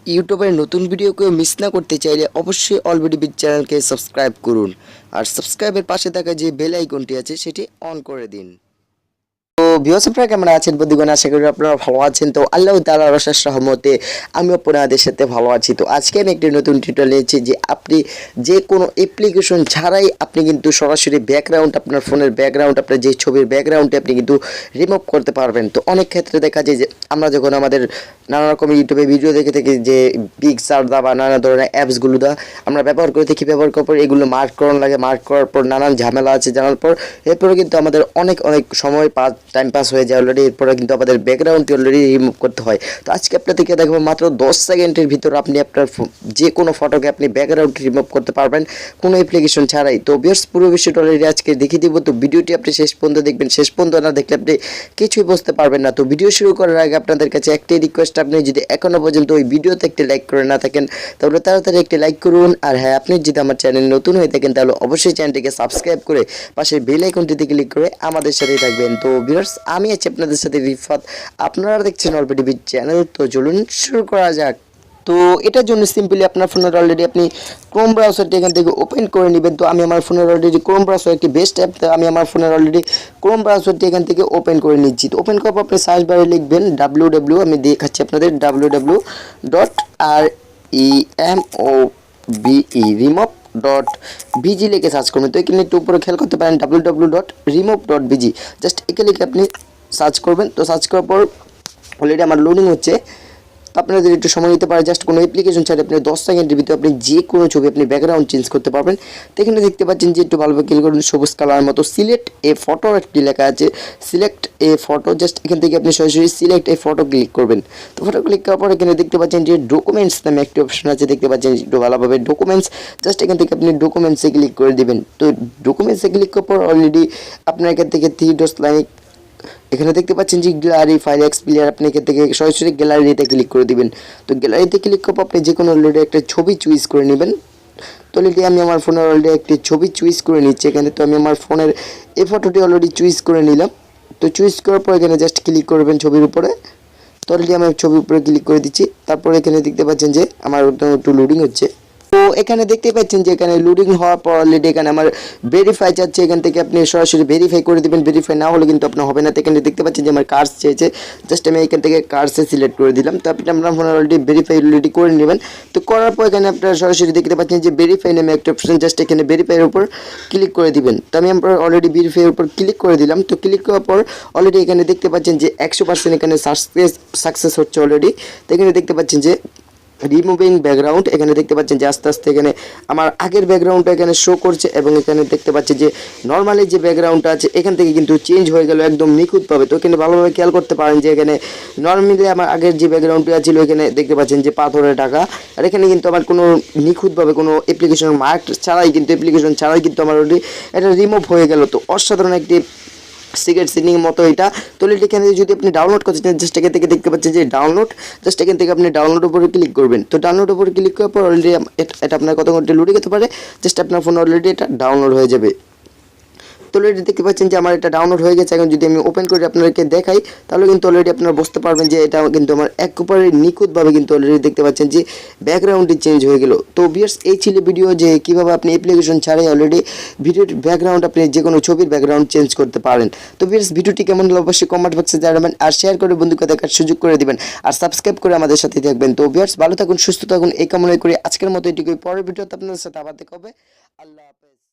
ইউটিউবের নতুন ভিডিও কেউ মিস না করতে চাইলে অবশ্যই অলরেডি বিগ চ্যানেলকে সাবস্ক্রাইব করুন আর সাবস্ক্রাইবের পাশে থাকা যে বেল আইকনটি আছে সেটি অন করে দিন। তো ভিউয়ার্স আপনারা কেমন আছেন বন্ধুগণ, আশা করি আপনারা ভালো আছেন। তো আল্লাহ তাআলার অশেষ রহমতে আমি আপনাদের সাথে ভালো আছি। তো আজকে আমি একটি নতুন টিউটোরিয়াল নিয়েছি যে আপনি যে কোনো অ্যাপ্লিকেশন ছাড়াই আপনি কিন্তু সরাসরি ব্যাকগ্রাউন্ড, আপনার ফোনের ব্যাকগ্রাউন্ড, আপনার যে ছবির ব্যাকগ্রাউন্ডে আপনি কিন্তু রিমুভ করতে পারবেন। তো অনেক ক্ষেত্রে দেখা যায় যে আমরা যখন আমাদের নানা রকম ইউটিউবে ভিডিও দেখে থাকি যে পিকচার দা বা নানা ধরনের অ্যাপসগুলো দা আমরা ব্যবহার করে থাকি, ব্যবহার করার পর এগুলো মার্ক করানো লাগে, মার্ক করার পর নানান ঝামেলা আছে জানার পর এরপরে কিন্তু আমাদের অনেক সময় টাইম পাস হয়ে যায় অলরেডি। এরপরে কিন্তু আমাদের ব্যাকগ্রাউন্ডটি অলরেডি রিমুভ করতে হয়। তো আজকে আপনাদেরকে দেখাবো মাত্র 10 সেকেন্ডের ভিতর আপনি আপনার যে কোনো ফটোকে আপনি ব্যাকগ্রাউন্ড রিমুভ করতে পারবেন কোনো অ্যাপ্লিকেশন ছাড়াই। তো ভিউয়ার্স পুরো বিষয়টা অলরেডি আজকে দেখিয়ে দিব। তো ভিডিওটি আপনি শেষ পর্যন্ত দেখবেন, শেষ পর্যন্ত না দেখলে আপনি কিছুই বুঝতে পারবেন না। তো ভিডিও শুরু করার আগে আপনাদের কাছে একটাই রিকোয়েস্ট, আপনি যদি এখনো পর্যন্ত ওই ভিডিওতে একটি লাইক করে না থাকেন তাহলে তাড়াতাড়ি একটি লাইক করুন। আর হ্যাঁ, আপনি যদি আমার চ্যানেল নতুন হয়ে থাকেন তাহলে অবশ্যই চ্যানেলটিকে সাবস্ক্রাইব করে পাশে বেল আইকনটিতে ক্লিক করে আমাদের সাথেই থাকবেন। তো ভিউয়ার্স আমি আছি আপনাদের সাথে রিফাত, আপনারা দেখছেন অলরেডি বিগ চ্যানেল। তো চলুন শুরু করা যাক। তো এটার জন্য সিম্পলি আপনার ফোনের অলরেডি আপনি ক্রোম ব্রাউজারটি এখান থেকে ওপেন করে নেবেন। তো আমি আমার ফোনের অলরেডি ক্রোম ব্রাউজার একটি বেস্ট অ্যাপ, আমি আমার ফোনের অলরেডি ক্রোম ব্রাউজারটি এখান থেকে ওপেন করে নিচ্ছি। তো ওপেন করার পর আপনি সার্চ বারে লিখবেন www, আমি দেখাচ্ছি আপনাদের www.remove.bg remove.bg লিখে সার্চ করবেন। তো এখানে একটু উপরে খেয়াল করতে পারেন www.remove.bg, জাস্ট এখানে লিখে আপনি সার্চ করবেন। তো সার্চ করার পর অলরেডি আমার লোডিং হচ্ছে। তো আপনাদের একটু সময় নিতে পারে, জাস্ট কোনো অ্যাপ্লিকেশন ছাড়া আপনি 10 সেকেন্ডের ভিতরে আপনি যে কোনো ছবি আপনি ব্যাকগ্রাউন্ড চেঞ্জ করতে পারবেন। তো এখানে দেখতে পাচ্ছেন যে একটু ভালোভাবে ক্লিক করুন, সবুজ কালার মতো সিলেক্ট এ ফটো একটি লেখা আছে, সিলেক্ট এ ফটো, জাস্ট এখান থেকে আপনি সরাসরি সিলেক্ট এ ফটো ক্লিক করবেন। তো ফটো ক্লিক করার পর এখানে দেখতে পাচ্ছেন যে ডকুমেন্টস নামে একটি অপশন আছে, দেখতে পাচ্ছেন একটু ভালোভাবে ডকুমেন্টস, জাস্ট এখান থেকে আপনি ডকুমেন্টসে ক্লিক করে দিবেন। তো ডকুমেন্টসে ক্লিক করার পর অলরেডি আপনার এখান থেকে 3 ডটস লাইক এখানে দেখতে পাচ্ছেন যে গ্যালারি ফাইল এক্সপ্লোরার, আপনি এখান থেকে সরাসরি গ্যালারিতে ক্লিক করে দিবেন। তো গ্যালারিতে ক্লিক করার পর আপনি যে কোনো অলরেডি একটা ছবি চুজ করে নেবেন। তো অলরেডি আমি আমার ফোনের অলরেডি একটি ছবি চুজ করে নিচ্ছি এখানে। তো আমি আমার ফোনের এই ফটোটি অলরেডি চুজ করে নিলাম। তো চুজ করার পর এখানে জাস্ট ক্লিক করবেন ছবির উপরে। তো অলরেডি আমি ছবির উপরে ক্লিক করে দিচ্ছি। তারপর এখানে দেখতে পাচ্ছেন যে আমার একটু লোডিং হচ্ছে। তো এখানে দেখতে পাচ্ছেন যে এখানে লোডিং হওয়ার পর অলরেডি এখানে আমার ভেরিফাই চাচ্ছে, এখান থেকে আপনি সরাসরি ভেরিফাই করে দেবেন। ভেরিফাই না হলে কিন্তু আপনার হবে না। তো এখানে দেখতে পাচ্ছেন যে আমার কার্স চেয়েছে, জাস্ট আমি এখান থেকে কার্সে সিলেক্ট করে দিলাম। তো আপনি আপনার ফোনে অলরেডি ভেরিফাই অলরেডি করে নেবেন। তো করার পর এখানে আপনারা সরাসরি দেখতে পাচ্ছেন যে ভেরিফাই নামে একটা অপশন, জাস্ট এখানে ভেরিফাইয়ের উপর ক্লিক করে দিবেন। তো আমি আপনার অলরেডি ভেরিফাইয়ের উপর ক্লিক করে দিলাম। তো ক্লিক করার পর অলরেডি এখানে দেখতে পাচ্ছেন যে 100% এখানে সাকসেস হচ্ছে অলরেডি। তো এখানে দেখতে পাচ্ছেন যে রিমুভিং ব্যাকগ্রাউন্ড, এখানে দেখতে পাচ্ছেন যে আস্তে আস্তে এখানে আমার আগের ব্যাকগ্রাউন্ডটা এখানে শো করছে এবং এখানে দেখতে পাচ্ছি যে নর্মালি যে ব্যাকগ্রাউন্ডটা আছে এখান থেকে কিন্তু চেঞ্জ হয়ে গেল একদম নিখুঁতভাবে। তো এখানে ভালোভাবে খেয়াল করতে পারেন যে এখানে নর্মালি আমার আগের যে ব্যাকগ্রাউন্ডটা ছিল এখানে দেখতে পাচ্ছেন যে পাথরের ঢাকা, আর এখানে কিন্তু আমার কোনো নিখুঁতভাবে কোনো অ্যাপ্লিকেশন মার্ক ছাড়াই কিন্তু অ্যাপ্লিকেশন ছাড়াই কিন্তু আমার অলরেডি এটা রিমুভ হয়ে গেল। তো অসাধারণ একটি সিগারেট সিনিং মতো এটা। তো এখানে যদি আপনি ডাউনলোড করতে চান, জাস্ট এখান থেকে দেখতে পাচ্ছেন যে ডাউনলোড, জাস্ট এখান থেকে আপনি ডাউনলোড উপরে ক্লিক করবেন। তো ডাউনলোড উপরে ক্লিক করার পর অলরেডি এটা আপনার কত ঘন্টা লোডিং হতে পারে, জাস্ট আপনার ফোন অলরেডি এটা ডাউনলোড হয়ে যাবে। তো অলরেডি দেখতে পাচ্ছেন যে আমার এটা ডাউনলোড হয়ে গেছে। এখন যদি আমি ওপেন করে আপনাদেরকে দেখাই তাহলে কিন্তু অলরেডি আপনারা বুঝতে পারবেন যে এটা কিন্তু আমার একেবারে নিখুঁতভাবে কিন্তু অলরেডি দেখতে পাচ্ছেন যে ব্যাকগ্রাউন্ডটি চেঞ্জ হয়ে গেল। তো ভিউয়ার্স এই ছিল ভিডিও যে কীভাবে আপনি অ্যাপ্লিকেশন ছাড়াই অলরেডি ভিডিওর ব্যাকগ্রাউন্ড আপনি যে কোনো ছবির ব্যাকগ্রাউন্ড চেঞ্জ করতে পারেন। তো ভিউয়ার্স ভিডিওটি কেমন হলো অবশ্যই কমেন্ট বক্সে জানাবেন আর শেয়ার করে বন্ধুকে দেখার সুযোগ করে দিবেন আর সাবস্ক্রাইব করে আমাদের সাথে থাকবেন। তো ভিউয়ার্স ভালো থাকুন, সুস্থ থাকুন, এই কামনা করি আজকের মতো এটুকুই। পরের ভিডিওতে আপনাদের সাথে আবার দেখা হবে। আল্লাহ হাফেজ।